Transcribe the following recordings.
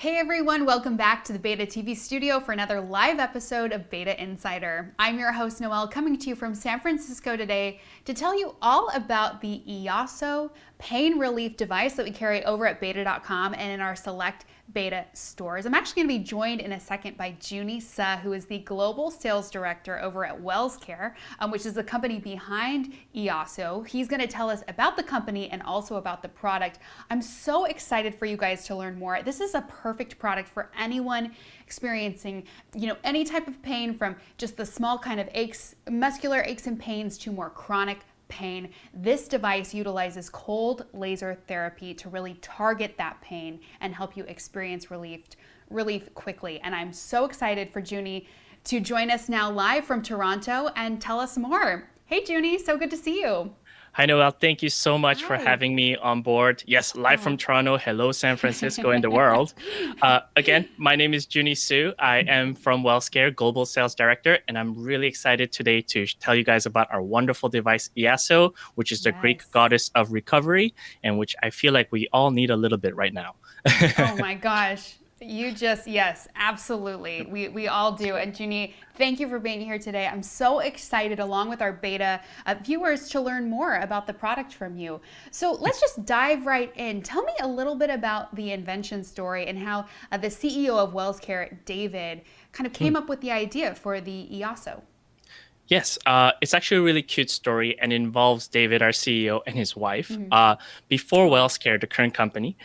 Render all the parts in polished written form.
Hey everyone, welcome back to the b8ta TV studio for another live episode of b8ta Insider. I'm your host Noelle, coming to you from San Francisco today to tell you all about the IAso pain relief device that we carry over at b8ta.com and in our select b8ta stores. I'm actually going to be joined in a second by Joony Suh, who is the Global Sales Director over at WellsCare, which is the company behind IAso. He's going to tell us about the company and also about the product. I'm so excited for you guys to learn more. This is a perfect product for anyone experiencing, any type of pain, from just the small kind of aches, muscular aches and pains, to more chronic pain. This device utilizes cold laser therapy to really target that pain and help you experience relief quickly. And I'm so excited for Joony to join us now live from Toronto and tell us more. Hey Joony, so good to see you. Hi, Noelle. Thank you so much for Hi. having me on board. Yes, live from Toronto. Hello, San Francisco and the world. Again, my name is Joony Suh. I am from WellsCare, Global Sales Director, and I'm really excited today to tell you guys about our wonderful device, IAso, which is the Greek goddess of recovery, and which I feel like we all need a little bit right now. Oh my gosh. Yes, absolutely. We all do. And Joony, thank you for being here today. I'm so excited, along with our b8ta viewers, to learn more about the product from you. So let's just dive right in. Tell me a little bit about the invention story and how the CEO of WellsCare, David, kind of came up with the idea for the IAso. Yes, it's actually a really cute story and involves David, our CEO, and his wife. Before WellsCare, the current company,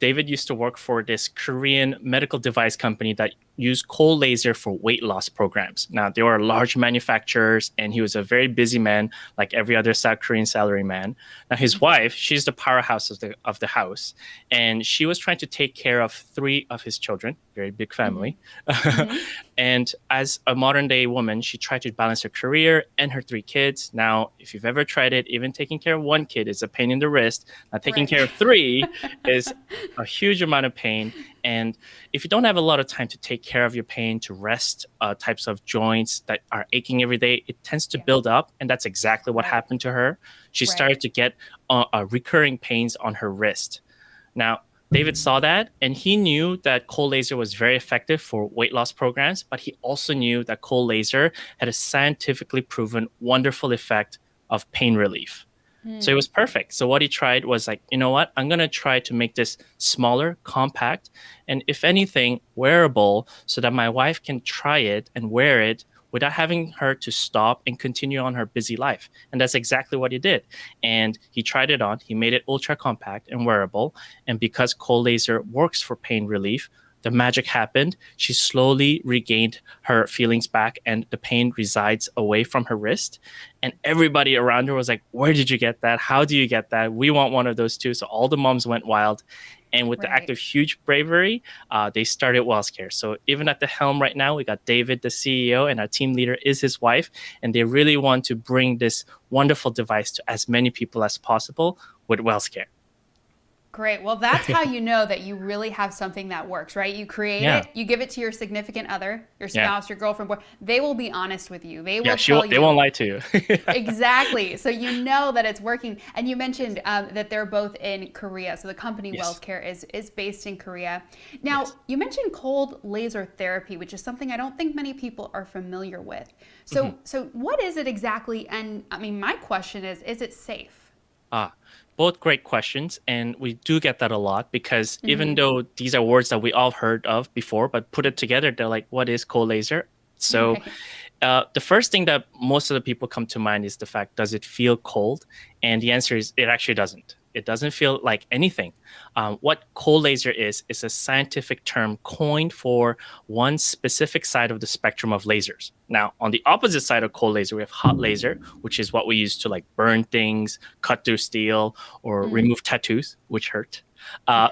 David used to work for this Korean medical device company that used cold laser for weight loss programs. Now, they were large manufacturers, and he was a very busy man, like every other South Korean salaryman. Now, his wife, she's the powerhouse of the house, and she was trying to take care of 3 of his children, very big family. And as a modern day woman, she tried to balance her career and her 3 kids. Now, if you've ever tried it, even taking care of 1 kid is a pain in the wrist. Now, taking care of 3 is a huge amount of pain. And if you don't have a lot of time to take care of your pain, to rest types of joints that are aching every day, it tends to build up. And that's exactly what happened to her. She started to get recurring pains on her wrist. Now, David saw that, and he knew that cold laser was very effective for weight loss programs, but he also knew that cold laser had a scientifically proven wonderful effect of pain relief. So it was perfect. So what he tried was like, you know what? I'm going to try to make this smaller, compact, and if anything, wearable, so that my wife can try it and wear it without having her to stop and continue on her busy life. And that's exactly what he did. And he tried it on. He made it ultra compact and wearable. And because cold laser works for pain relief, the magic happened. She slowly regained her feelings back, and the pain resides away from her wrist. And everybody around her was like, where did you get that? How do you get that? We want one of those too. So all the moms went wild. And with the act of huge bravery, they started WellsCare. So even at the helm right now, we got David, the CEO, and our team leader is his wife. And they really want to bring this wonderful device to as many people as possible with WellsCare. Great. Well, that's how you know that you really have something that works, right? You create it, you give it to your significant other, your spouse, your girlfriend, boy. They will be honest with you. They will tell you. They won't lie to you. Exactly. So you know that it's working. And you mentioned that they're both in Korea. So the company WellsCare is based in Korea. Now, you mentioned cold laser therapy, which is something I don't think many people are familiar with. So so what is it exactly? And I mean, my question is it safe? Both great questions, and we do get that a lot because even though these are words that we all heard of before, but put it together, they're like, what is cold laser? So the first thing that most of the people come to mind is the fact, does it feel cold? And the answer is, it actually doesn't. It doesn't feel like anything. What cold laser is a scientific term coined for one specific side of the spectrum of lasers. Now, on the opposite side of cold laser, we have hot laser, which is what we use to like burn things, cut through steel, or remove tattoos, which hurt.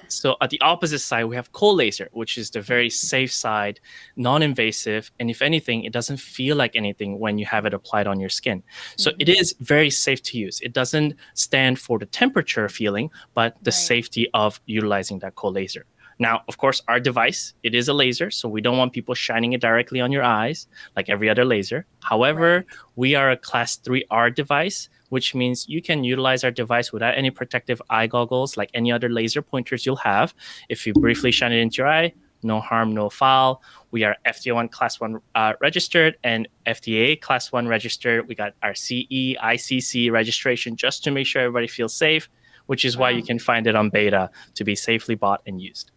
So at the opposite side, we have cold laser, which is the very safe side, non-invasive. And if anything, it doesn't feel like anything when you have it applied on your skin. So it is very safe to use. It doesn't stand for the temperature feeling, but the safety of utilizing that cold laser. Now, of course, our device, it is a laser, so we don't want people shining it directly on your eyes like every other laser. However, we are a class 3R device, which means you can utilize our device without any protective eye goggles like any other laser pointers you'll have. If you briefly shine it into your eye, no harm, no foul. We are FDA1 Class 1 registered and FDA Class 1 registered. We got our CE, ICC registration just to make sure everybody feels safe, which is why you can find it on b8ta to be safely bought and used.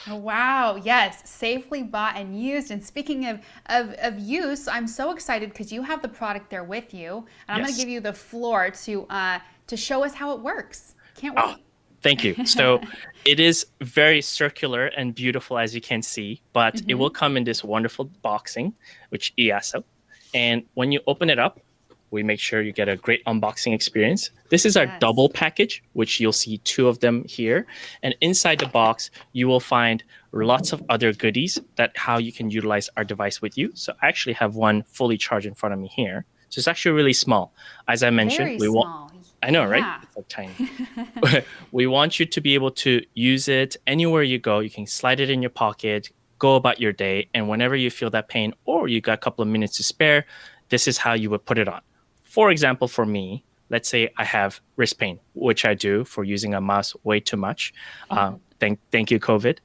Wow, yes, safely bought and used. And speaking of use, I'm so excited because you have the product there with you, and I'm going to give you the floor to show us how it works. Can't wait. Thank you. So it is very circular and beautiful, as you can see, but it will come in this wonderful boxing, which IAso. And when you open it up, we make sure you get a great unboxing experience. This is our double package, which you'll see 2 of them here. And inside the box, you will find lots of other goodies that how you can utilize our device with you. So I actually have one fully charged in front of me here. So it's actually really small. As I mentioned, Very small. I know, right? It's like tiny. We want you to be able to use it anywhere you go. You can slide it in your pocket, go about your day, and whenever you feel that pain or you got a couple of minutes to spare, this is how you would put it on. For example, for me, let's say I have wrist pain, which I do for using a mouse way too much. Thank you, COVID.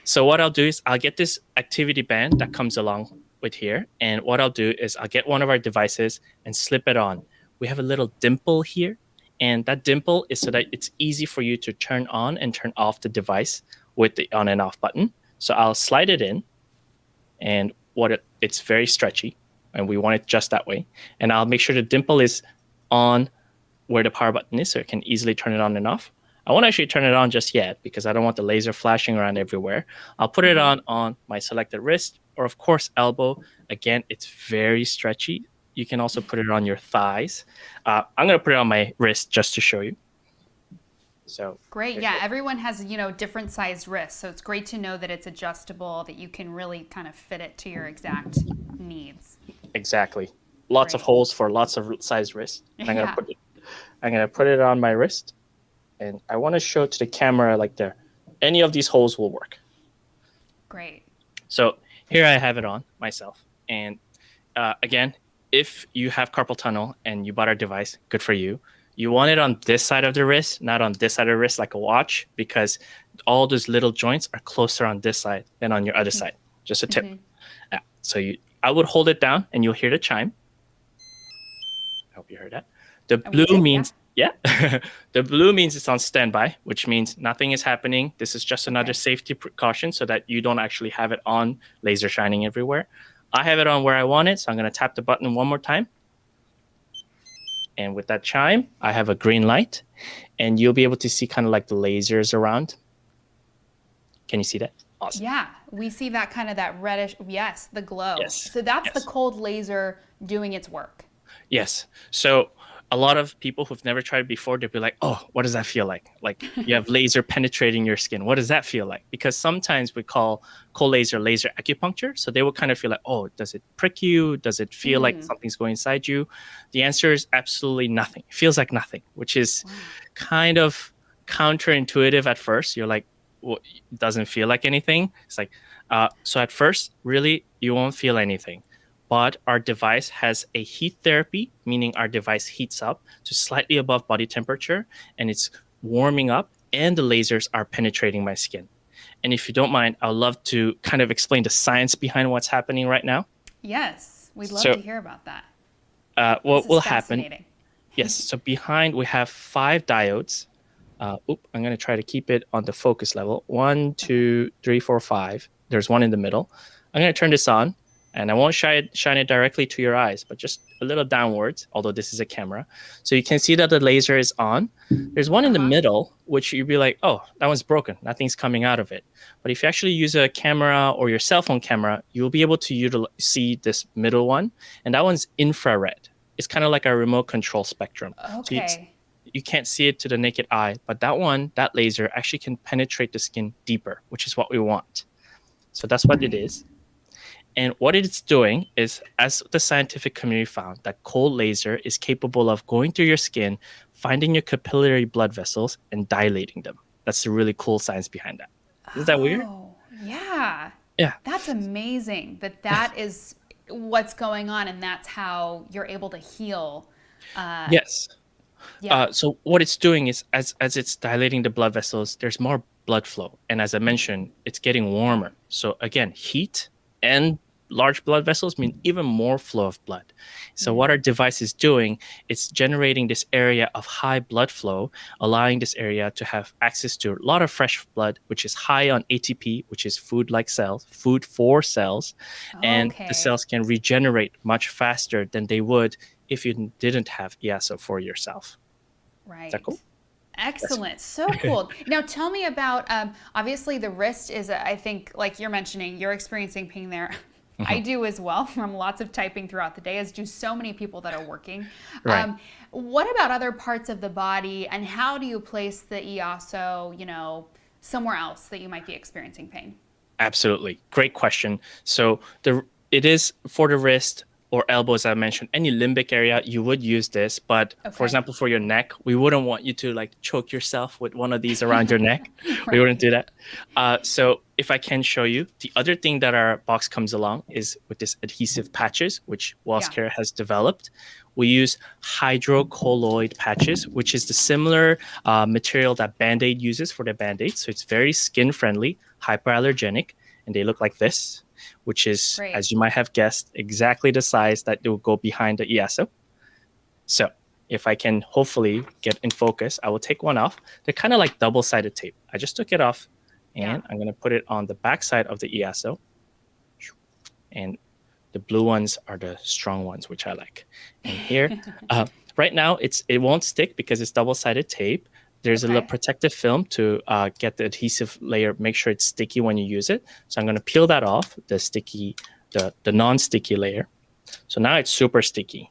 So what I'll do is I'll get this activity band that comes along with here. And what I'll do is I'll get one of our devices and slip it on. We have a little dimple here. And that dimple is so that it's easy for you to turn on and turn off the device with the on and off button. So I'll slide it in. And it's very stretchy. And we want it just that way. And I'll make sure the dimple is on where the power button is so it can easily turn it on and off. I won't actually turn it on just yet because I don't want the laser flashing around everywhere. I'll put it on my selected wrist or, of course, elbow. Again, it's very stretchy. You can also put it on your thighs. I'm going to put it on my wrist just to show you. So great. Yeah, everyone has, different sized wrists. So it's great to know that it's adjustable, that you can really kind of fit it to your exact needs. Exactly. Lots of holes for lots of size wrists. I'm gonna put it on my wrist, and I want to show it to the camera like there. Any of these holes will work. Great. So here I have it on myself, and again, if you have carpal tunnel and you bought our device, good for you. You want it on this side of the wrist, not on this side of the wrist like a watch, because all those little joints are closer on this side than on your other side. Just a tip. So I would hold it down and you'll hear the chime. I hope you heard that. The blue means, the blue means it's on standby, which means nothing is happening. This is just another safety precaution so that you don't actually have it on laser shining everywhere. I have it on where I want it, so I'm going to tap the button one more time. And with that chime, I have a green light, and you'll be able to see kind of like the lasers around. Can you see that? Awesome. Yeah, we see that kind of that reddish, the glow. Yes. So that's the cold laser doing its work. Yes. So a lot of people who've never tried it before, they'll be like, oh, what does that feel like? Like you have laser penetrating your skin. What does that feel like? Because sometimes we call cold laser acupuncture. So they will kind of feel like, oh, does it prick you? Does it feel like something's going inside you? The answer is absolutely nothing. It feels like nothing, which is kind of counterintuitive at first. You're like, well, it doesn't feel like anything. It's like, so at first, really, you won't feel anything. But our device has a heat therapy, meaning our device heats up to slightly above body temperature, and it's warming up, and the lasers are penetrating my skin. And if you don't mind, I'd love to kind of explain the science behind what's happening right now. Yes, we'd love to hear about that. What will happen? Yes, so behind we have 5 diodes. I'm going to try to keep it on the focus level. 1, 2, 3, 4, 5. There's one in the middle. I'm going to turn this on. And I won't shine it directly to your eyes, but just a little downwards, although this is a camera. So you can see that the laser is on. There's one in the middle, which you'd be like, oh, that one's broken. Nothing's coming out of it. But if you actually use a camera or your cell phone camera, you'll be able to see this middle one. And that one's infrared. It's kind of like a remote control spectrum. Okay. So you can't see it to the naked eye, but that laser actually can penetrate the skin deeper, which is what we want. So that's what it is. And what it's doing is, as the scientific community found, that cold laser is capable of going through your skin, finding your capillary blood vessels, and dilating them. That's the really cool science behind that. Is that weird? Oh, yeah. Yeah. That's amazing that that is what's going on and that's how you're able to heal. Uh, Yes. yeah. So what it's doing is as it's dilating the blood vessels, there's more blood flow. And as I mentioned, it's getting warmer. So again, heat and large blood vessels mean even more flow of blood. So what our device is doing, it's generating this area of high blood flow, allowing this area to have access to a lot of fresh blood, which is high on ATP, which is food-like cells, food for cells, and the Okay. cells can regenerate much faster than they would if you didn't have IAso for yourself. Is that Right. cool? Yes. Excellent. So cool. Now tell me about obviously the wrist is I think like you're mentioning you're experiencing pain there. I Mhm. do as well from lots of typing throughout the day, as do so many people that are working. Right. What about other parts of the body and how do you place the EASO, somewhere else that you might be experiencing pain? Absolutely. Great question. So it is for the wrist or elbow, as I mentioned, any limbic area, you would use this. But for Okay. example, for your neck, we wouldn't want you to like choke yourself with one of these around your neck. We wouldn't Right. do that. So if I can show you, the other thing that our box comes along is with this adhesive patches, which Yeah. WellsCare has developed. We use hydrocolloid patches, which is the similar material that Band-Aid uses for their Band-Aids. So it's very skin friendly, hypoallergenic, and they look like this, which is, Great. as you might have guessed, exactly the size that will go behind the IAso. So if I can hopefully get in focus, I will take one off. They're kind of like double-sided tape. I just took it off, Yeah. and I'm going to put it on the back side of the IAso. And the blue ones are the strong ones, which I like. And here, right now, it won't stick because it's double-sided tape. There's a little Okay. protective film to get the adhesive layer, make sure it's sticky when you use it. So I'm going to peel that off, the non-sticky layer. So now it's super sticky.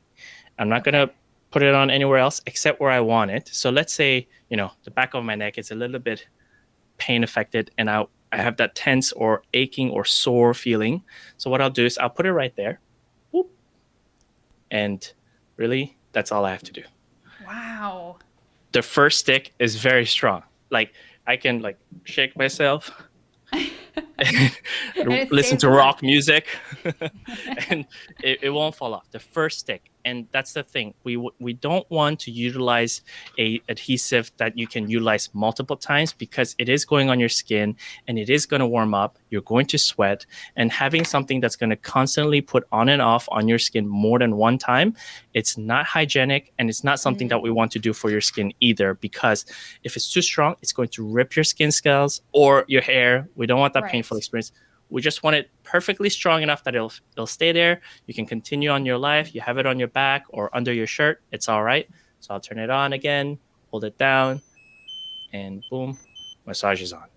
I'm not going to put it on anywhere else except where I want it. So let's say, the back of my neck is a little bit pain affected and I have that tense or aching or sore feeling. So what I'll do is I'll put it right there. Whoop. And really, that's all I have to do. Wow. The first stick is very strong. Like I can like shake myself, And it listen stays to on. rock music, and it won't fall off. The first stick, and that's the thing. We don't want to utilize a adhesive that you can utilize multiple times because it is going on your skin and it is going to warm up. You're going to sweat, and having something that's going to constantly put on and off on your skin more than one time, it's not hygienic and it's not something that we want to do for your skin either. Because if it's too strong, it's going to rip your skin scales or your hair. We don't want that painful Right. experience. We just want it perfectly strong enough that it'll stay there. You can continue on your life. You have it on your back or under your shirt. It's all right. So I'll turn it on again, hold it down, and boom, massage is on.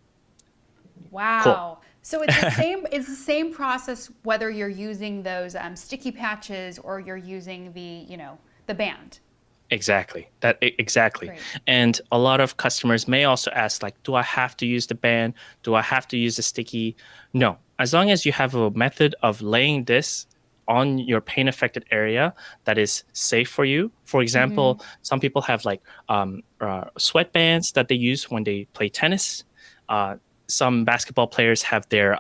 Cool. Wow. So it's the same. It's the same process whether you're using those sticky patches or you're using the band. Exactly. Exactly. Great. And a lot of customers may also ask, like, do I have to use the band? Do I have to use the sticky? No. As long as you have a method of laying this on your pain affected area that is safe for you. For example, some people have like sweatbands that they use when they play tennis. Some basketball players have their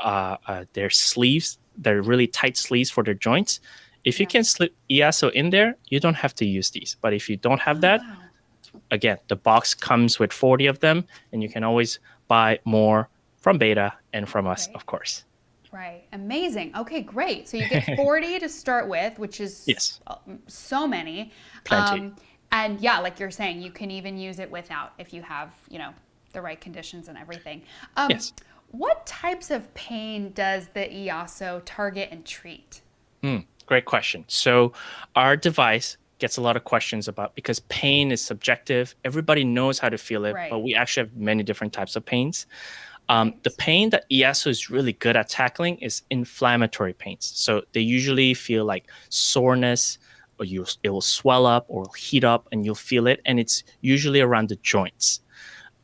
sleeves, their really tight sleeves for their joints. If you Yeah. can slip IAso in there, you don't have to use these. But if you don't have Oh that, wow. again, the box comes with 40 of them, and you can always buy more from b8ta and from us, Right. of course. Right. Amazing. Okay, great. So you get 40 to start with, which is Yes, so many. plenty. And yeah, like you're saying, you can even use it without if you have, the right conditions and everything. Yes. What types of pain does the IASO target and treat? Great question. So our device gets a lot of questions about because pain is subjective. Everybody knows how to feel it, but Right. we actually have many different types of pains. The Right. pain that IASO is really good at tackling is inflammatory pains. So they usually feel like soreness, or it will swell up or heat up, and you'll feel it. And it's usually around the joints.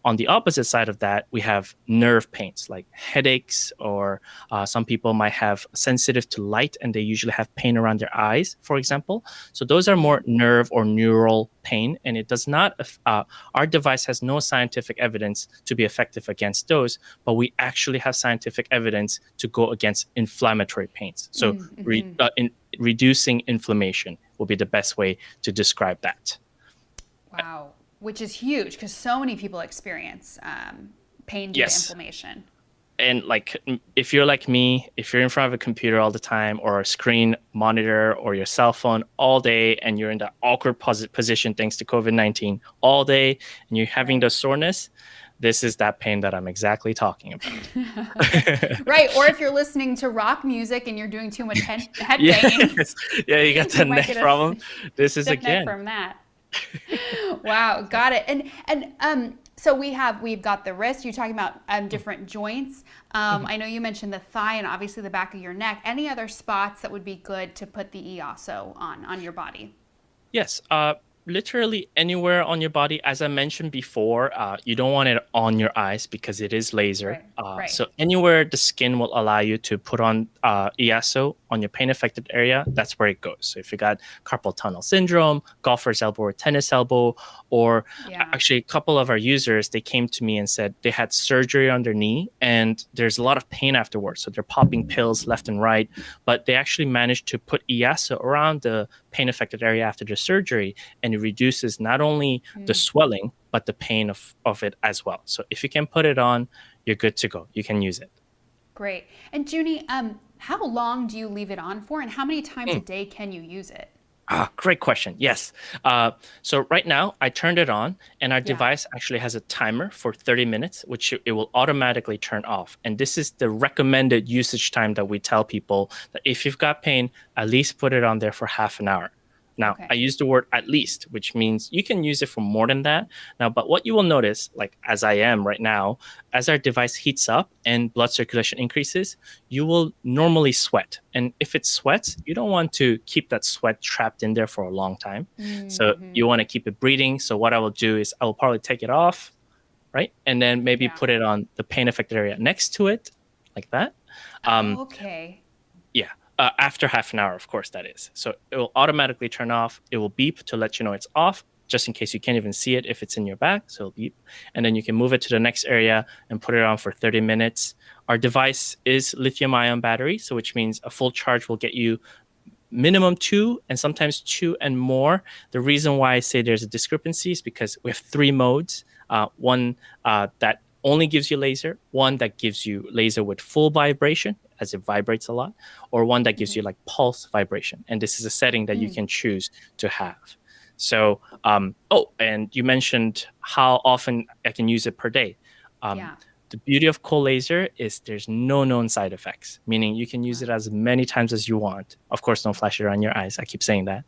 on the opposite side of that, we have nerve pains like headaches, or some people might have sensitive to light and they usually have pain around their eyes, for example. So those are more nerve or neural pain, and it does not, our device has no scientific evidence to be effective against those, but we actually have scientific evidence to go against inflammatory pains. So reducing inflammation will be the best way to describe that. Wow, which is huge because so many people experience pain due to inflammation. And like, if you're like me, if you're in front of a computer all the time, or a screen monitor, or your cell phone all day, and you're in that awkward position thanks to COVID-19 all day, and you're having the soreness, this is that pain that I'm exactly talking about. Right. Or if you're listening to rock music and you're doing too much head banging. Yeah, you got the neck problem. This is again. Neck from that. Wow, got it. And so we've got the wrist. You're talking about different joints. I know you mentioned the thigh and obviously the back of your neck. Any other spots that would be good to put the IAso on your body? Yes. Literally anywhere on your body. As I mentioned before, you don't want it on your eyes because it is laser. Right. So anywhere the skin will allow you to put on IAso on your pain affected area, that's where it goes. So if you got carpal tunnel syndrome, golfer's elbow or tennis elbow, or actually a couple of our users, they came to me and said they had surgery on their knee and there's a lot of pain afterwards. So they're popping pills left and right, but they actually managed to put IAso around the pain affected area after the surgery, and it reduces not only the swelling, but the pain of it as well. So if you can put it on, you're good to go. You can use it. Great. And Joony, how long do you leave it on for, and how many times a day can you use it? Great question. Yes. So right now I turned it on, and our device actually has a timer for 30 minutes, which it will automatically turn off. And this is the recommended usage time that we tell people that if you've got pain, at least put it on there for half an hour. Now, I use the word at least, which means you can use it for more than that. Now, but what you will notice, like as I am right now, as our device heats up and blood circulation increases, you will normally sweat. And if it sweats, you don't want to keep that sweat trapped in there for a long time. So you want to keep it breathing. So what I will do is I will probably take it off, right? And then maybe put it on the pain affected area next to it, like that. Yeah. After half an hour, of course, that is. So it will automatically turn off. It will beep to let you know it's off, just in case you can't even see it if it's in your back. So it'll beep. And then you can move it to the next area and put it on for 30 minutes. Our device is lithium-ion battery, so which means a full charge will get you minimum 2 and sometimes 2 and more. The reason why I say there's a discrepancy is because we have 3 modes. One that only gives you laser, one that gives you laser with full vibration, as it vibrates a lot, or one that gives you like pulse vibration. And this is a setting that you can choose to have. So, and you mentioned how often I can use it per day. The beauty of cold laser is there's no known side effects, meaning you can use it as many times as you want. Of course, don't flash it around your eyes. I keep saying that.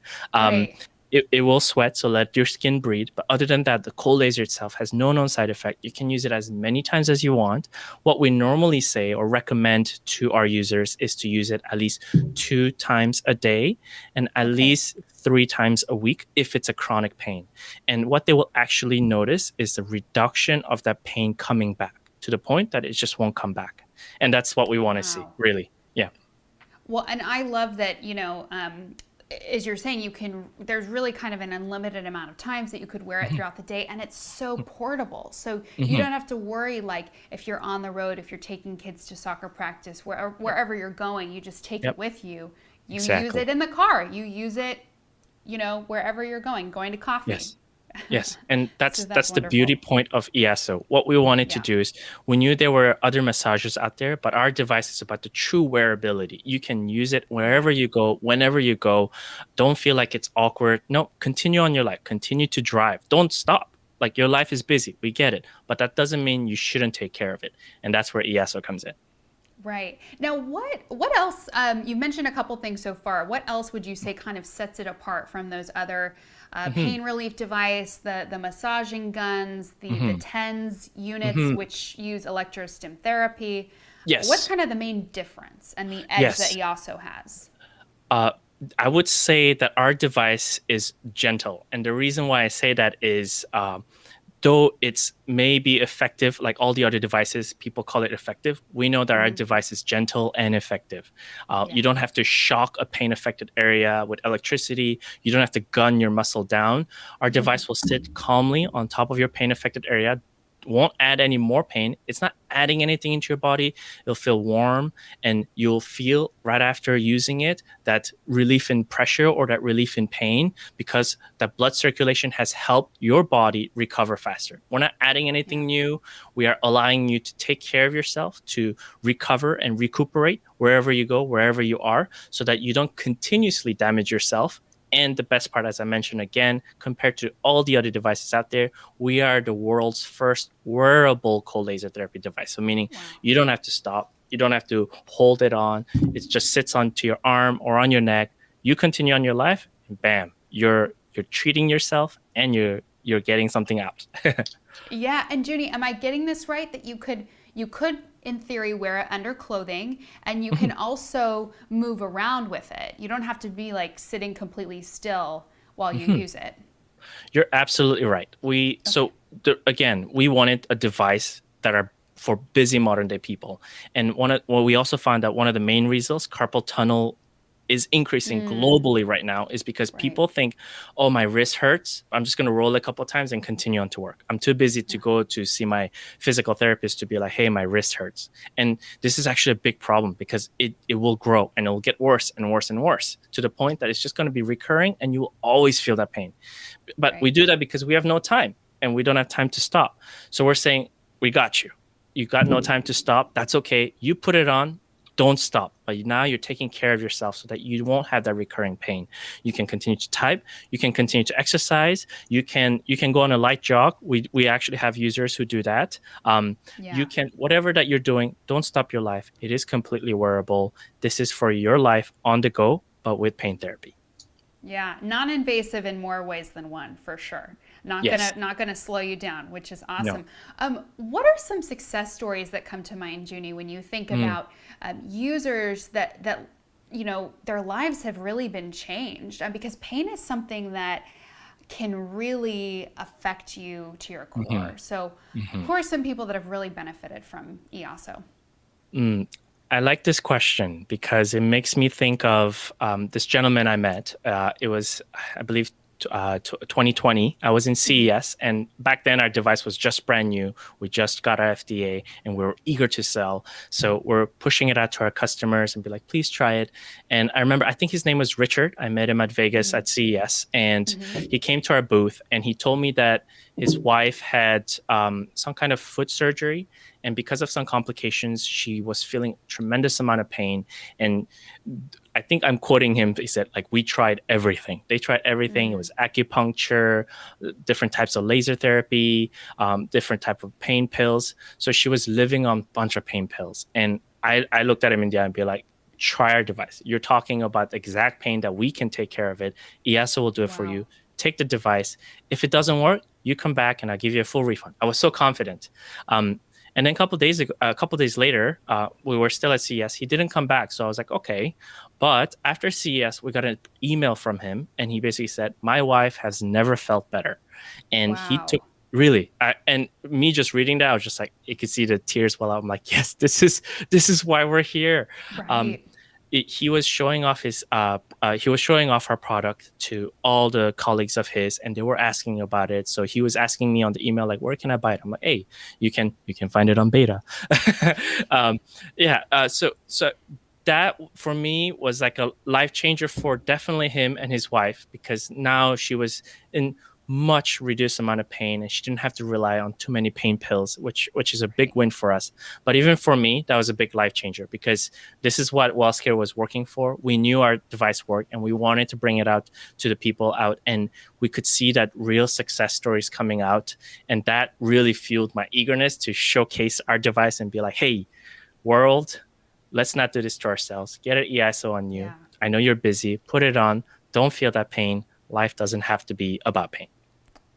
It will sweat, so let your skin breathe. But other than that, the cold laser itself has no known side effect. You can use it as many times as you want. What we normally say or recommend to our users is to use it at least 2 times a day and at least 3 times a week if it's a chronic pain. And what they will actually notice is the reduction of that pain coming back to the point that it just won't come back. And that's what we want to see, really. Yeah. Well, and I love that, as you're saying, there's really kind of an unlimited amount of times that you could wear it throughout the day, and it's so portable. So you don't have to worry, like if you're on the road, if you're taking kids to soccer practice, wherever you're going, you just take it with you. You use it in the car. You use it, wherever you're going to coffee. Yes, and that's the beauty point of IAso. What we wanted to do is, we knew there were other massagers out there, but our device is about the true wearability. You can use it wherever you go, whenever you go. Don't feel like it's awkward. No, continue on your life. Continue to drive. Don't stop. Like, your life is busy. We get it. But that doesn't mean you shouldn't take care of it. And that's where IAso comes in. Right. Now, what else, you mentioned a couple things so far. What else would you say kind of sets it apart from those other pain relief device, the massaging guns, the TENS units, which use electrostim therapy? Yes. What's kind of the main difference and the edge that IAso has? I would say that our device is gentle. And the reason why I say that is though it's maybe effective, like all the other devices, people call it effective. We know that our device is gentle and effective. You don't have to shock a pain affected area with electricity. You don't have to gun your muscle down. Our device will sit calmly on top of your pain affected area, won't add any more pain. It's not adding anything into your body. It'll feel warm, and you'll feel right after using it that relief in pressure or that relief in pain, because that blood circulation has helped your body recover faster. We're not adding anything new. We are allowing you to take care of yourself, to recover and recuperate wherever you go, wherever you are, so that you don't continuously damage yourself. And the best part, as I mentioned again, compared to all the other devices out there, we are the world's first wearable cold laser therapy device. So meaning you don't have to stop. You don't have to hold it on. It just sits onto your arm or on your neck. You continue on your life, and bam, you're treating yourself and you're getting something out. Yeah, and Joony, am I getting this right that you could in theory wear it under clothing, and you can also move around with it? You don't have to be like sitting completely still while you use it. You're absolutely right. Again, we wanted a device that are for busy modern day people. And we also found that one of the main reasons carpal tunnel is increasing globally right now is because people think, oh, my wrist hurts, I'm just going to roll a couple of times and continue on to work. I'm too busy to go to see my physical therapist to be like, hey, my wrist hurts. And this is actually a big problem, because it will grow and it will get worse and worse and worse, to the point that it's just going to be recurring and you will always feel that pain. But we do that because we have no time and we don't have time to stop. So we're saying, we got you. You got no time to stop. That's okay. You put it on. Don't stop. But now you're taking care of yourself so that you won't have that recurring pain. You can continue to type. You can continue to exercise. You can go on a light jog. We actually have users who do that. You can, whatever that you're doing, don't stop your life. It is completely wearable. This is for your life on the go, but with pain therapy. Yeah, non-invasive in more ways than one, for sure. Not gonna slow you down, which is awesome. No. What are some success stories that come to mind, Joony, when you think about users that you know, their lives have really been changed? Because pain is something that can really affect you to your core. So who are some people that have really benefited from IAso? I like this question because it makes me think of this gentleman I met. It was, I believe, 2020. I was in CES, and back then our device was just brand new. We just got our FDA and we were eager to sell. So we're pushing it out to our customers and be like, please try it. And I remember, I think his name was Richard. I met him at Vegas at CES, and he came to our booth and he told me that his wife had some kind of foot surgery. And because of some complications, she was feeling a tremendous amount of pain. And I think I'm quoting him. He said, like, we tried everything. They tried everything. It was acupuncture, different types of laser therapy, different type of pain pills. So she was living on a bunch of pain pills. And I looked at him in the eye and be like, try our device. You're talking about the exact pain that we can take care of it. IAso will do it for you. Take the device. If it doesn't work, you come back and I'll give you a full refund. I was so confident. And then a couple days later, we were still at CES. He didn't come back. So I was like, okay. But after CES, we got an email from him. And he basically said, my wife has never felt better. And he took, really, and me just reading that, I was just like, you could see the tears well out. I'm like, yes, this is why we're here. Right. He was showing off our product to all the colleagues of his, and they were asking about it. So he was asking me on the email, like, where can I buy it? I'm like, hey, you can find it on b8ta. So that for me was like a life changer for definitely him and his wife, because now she was in much reduced amount of pain and she didn't have to rely on too many pain pills, which is a big win for us. But even for me, that was a big life changer, because this is what WellsCare was working for. We knew our device worked and we wanted to bring it out to the people out, and we could see that real success stories coming out, and that really fueled my eagerness to showcase our device and be like, hey, world, let's not do this to ourselves. Get an IAso on you. I know you're busy. Put it on. Don't feel that pain. Life doesn't have to be about pain.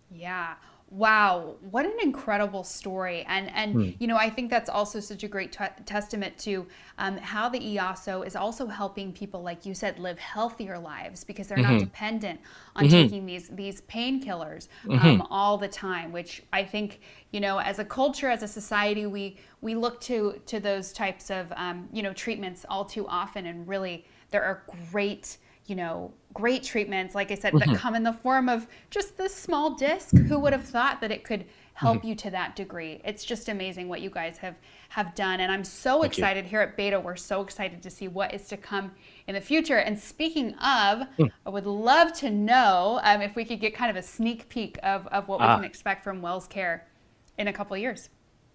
Yeah. Wow, what an incredible story. And Mm. you know, I think that's also such a great testament to how the IAso is also helping people, like you said, live healthier lives because they're not Hmm. dependent on Hmm. taking these painkillers Hmm. all the time, which I think, you know, as a culture, as a society, we look to those types of you know, treatments all too often, and really there are great, you know, great treatments, like I said, that Hmm. come in the form of just this small disc. Who would have thought that it could Hmm. help you to that degree? It's just amazing what you guys have done. And I'm so Thank you. excited here at b8ta. We're so excited to see what is to come in the future. And speaking of, Mm. I would love to know if we could get kind of a sneak peek of what we can Ah, expect from WellsCare in a couple of years.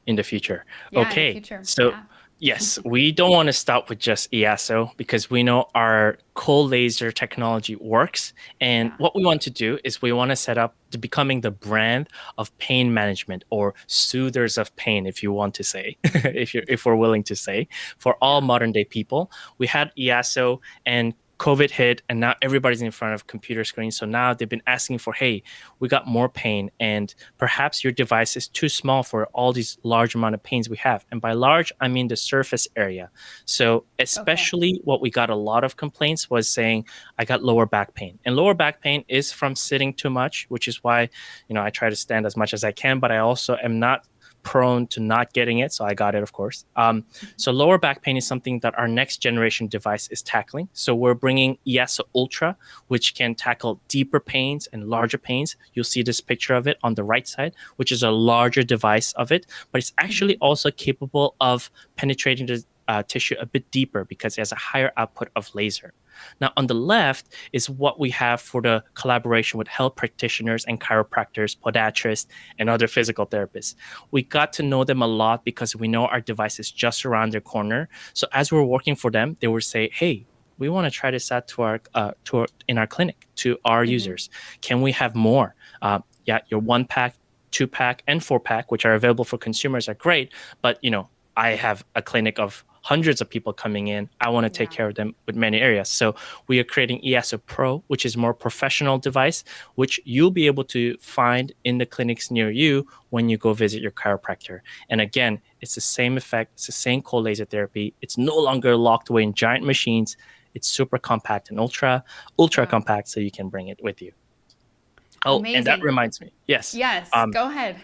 in the future. Yeah, in the Okay. future. So Yeah. yes, we don't want to stop with just IAso because we know our cold laser technology works. And Yeah. what we want to do is we want to set up to becoming the brand of pain management or soothers of pain, if you want to say, if we're willing to say, for all Yeah. modern day people. We had IAso and COVID hit, and now everybody's in front of computer screens. So now they've been asking for, hey, we got more pain, and perhaps your device is too small for all these large amount of pains we have. And by large, I mean the surface area. So Okay. especially what we got a lot of complaints was saying, I got lower back pain. And lower back pain is from sitting too much, which is why, I try to stand as much as I can, but I also am not prone to not getting it. So I got it, of course. So lower back pain is something that our next generation device is tackling. So we're bringing IAso Ultra, which can tackle deeper pains and larger pains. You'll see this picture of it on the right side, which is a larger device of it, but it's actually also capable of penetrating the tissue a bit deeper because it has a higher output of laser. Now, on the left is what we have for the collaboration with health practitioners and chiropractors, podiatrists, and other physical therapists. We got to know them a lot because we know our device is just around their corner. So as we're working for them, they would say, hey, we want to try this out in our clinic to our users. Can we have more? Yeah, your 1-pack, 2-pack, and 4-pack, which are available for consumers, are great. But I have a clinic of hundreds of people coming in. I want to take Yeah. care of them with many areas. So we are creating IAso Pro, which is a more professional device, which you'll be able to find in the clinics near you when you go visit your chiropractor. And again, it's the same effect. It's the same cold laser therapy. It's no longer locked away in giant machines. It's super compact and ultra Wow. compact, so you can bring it with you. Oh, and that Amazing. reminds me. Yes. Yes, go ahead.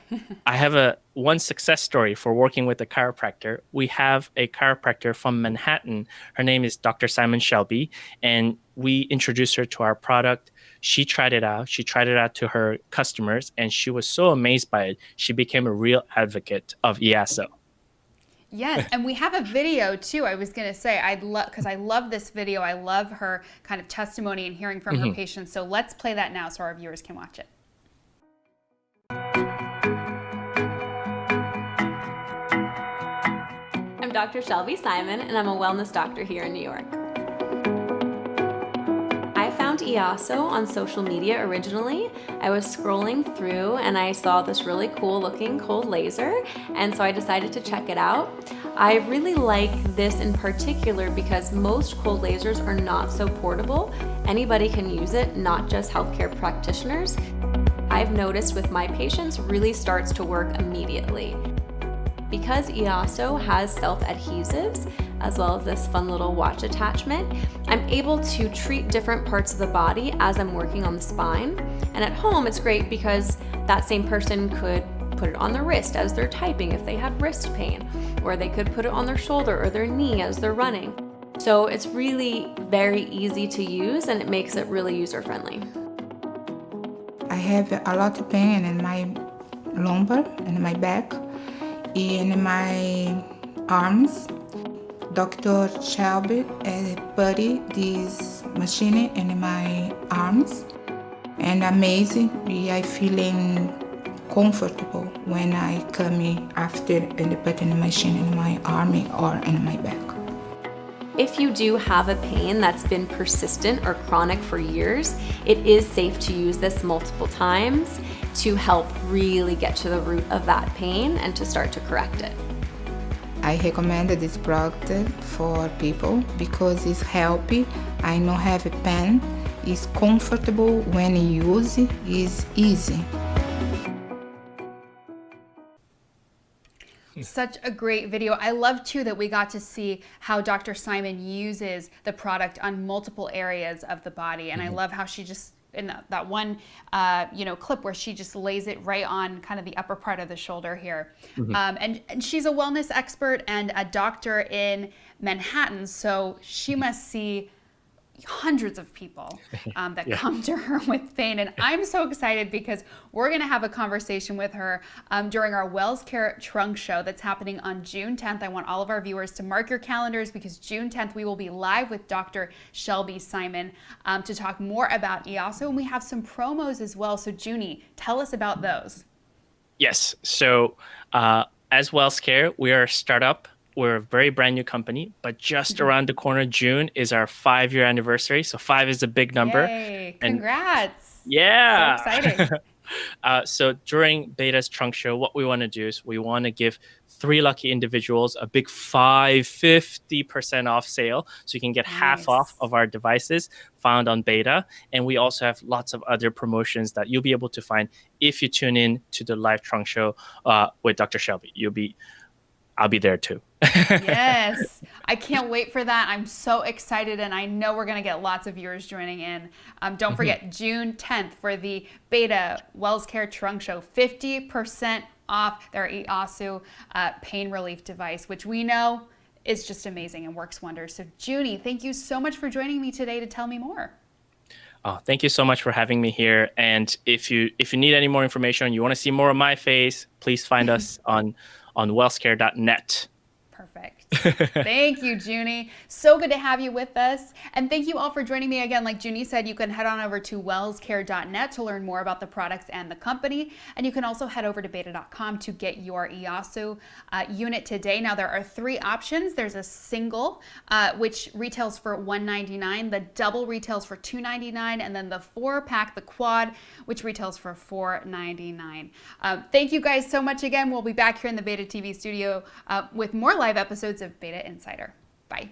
I have one success story for working with a chiropractor. We have a chiropractor from Manhattan. Her name is Dr. Simon Shelby, and we introduced her to our product. She tried it out. She tried it out to her customers, and she was so amazed by it. She became a real advocate of IAso. Yes, and we have a video too. I was going to say I'd love, because I love this video. I love her kind of testimony and hearing from her Mhm. patients. So let's play that now so our viewers can watch it. I'm Dr. Shelby Simon, and I'm a wellness doctor here in New York. I found IAso on social media originally. I was scrolling through and I saw this really cool looking cold laser, and so I decided to check it out. I really like this in particular because most cold lasers are not so portable. Anybody can use it, not just healthcare practitioners. I've noticed with my patients really starts to work immediately. Because IAso has self-adhesives, as well as this fun little watch attachment, I'm able to treat different parts of the body as I'm working on the spine. And at home, it's great because that same person could put it on their wrist as they're typing if they have wrist pain, or they could put it on their shoulder or their knee as they're running. So it's really very easy to use, and it makes it really user-friendly. I have a lot of pain in my lumbar and my back, in my arms. Dr. Shelby put this machine in my arms, and amazing. I feeling comfortable when I come after and putting the machine in my arm or in my back. If you do have a pain that's been persistent or chronic for years, it is safe to use this multiple times to help really get to the root of that pain and to start to correct it. I recommend this product for people because it's healthy. I don't have a pain. It's comfortable when you use it. It's easy. Such a great video. I love too that we got to see how Dr. Simon uses the product on multiple areas of the body. And I love how she just, in that one clip where she just lays it right on kind of the upper part of the shoulder here. And she's a wellness expert and a doctor in Manhattan, so she must see hundreds of people that come to her with pain. And I'm so excited because we're going to have a conversation with her during our WellsCare Trunk Show that's happening on June 10th. I want all of our viewers to mark your calendars because June 10th we will be live with Dr. Shelby Simon to talk more about IAso. And we have some promos as well. So Joony, tell us about those. Yes. So as WellsCare, we are a startup. We're a very brand new company, but just around the corner, June is our 5-year anniversary. So 5 is a big number. Yay, congrats. Yeah. So exciting. So during b8ta's Trunk Show, what we want to do is we want to give 3 lucky individuals a big 50% off sale. So you can get half off of our devices found on b8ta. And we also have lots of other promotions that you'll be able to find if you tune in to the live Trunk Show with Dr. Shelby. I'll be there too. Yes, I can't wait for that. I'm so excited, and I know we're going to get lots of viewers joining in. Don't forget, June 10th for the b8ta WellsCare Trunk Show, 50% off their IAso pain relief device, which we know is just amazing and works wonders. So Joony, thank you so much for joining me today to tell me more. Oh, thank you so much for having me here. And if you need any more information, you want to see more of my face, please find us on wellscare.net. Perfect. Thank you, Joony. So good to have you with us. And thank you all for joining me again. Like Joony said, you can head on over to wellscare.net to learn more about the products and the company. And you can also head over to b8ta.com to get your IAso unit today. Now, there are 3 options. There's a single, which retails for $199. The double retails for $299. And then the 4-pack, the quad, which retails for $499. Thank you guys so much again. We'll be back here in the b8ta TV studio with more live episodes of b8ta Insider. Bye.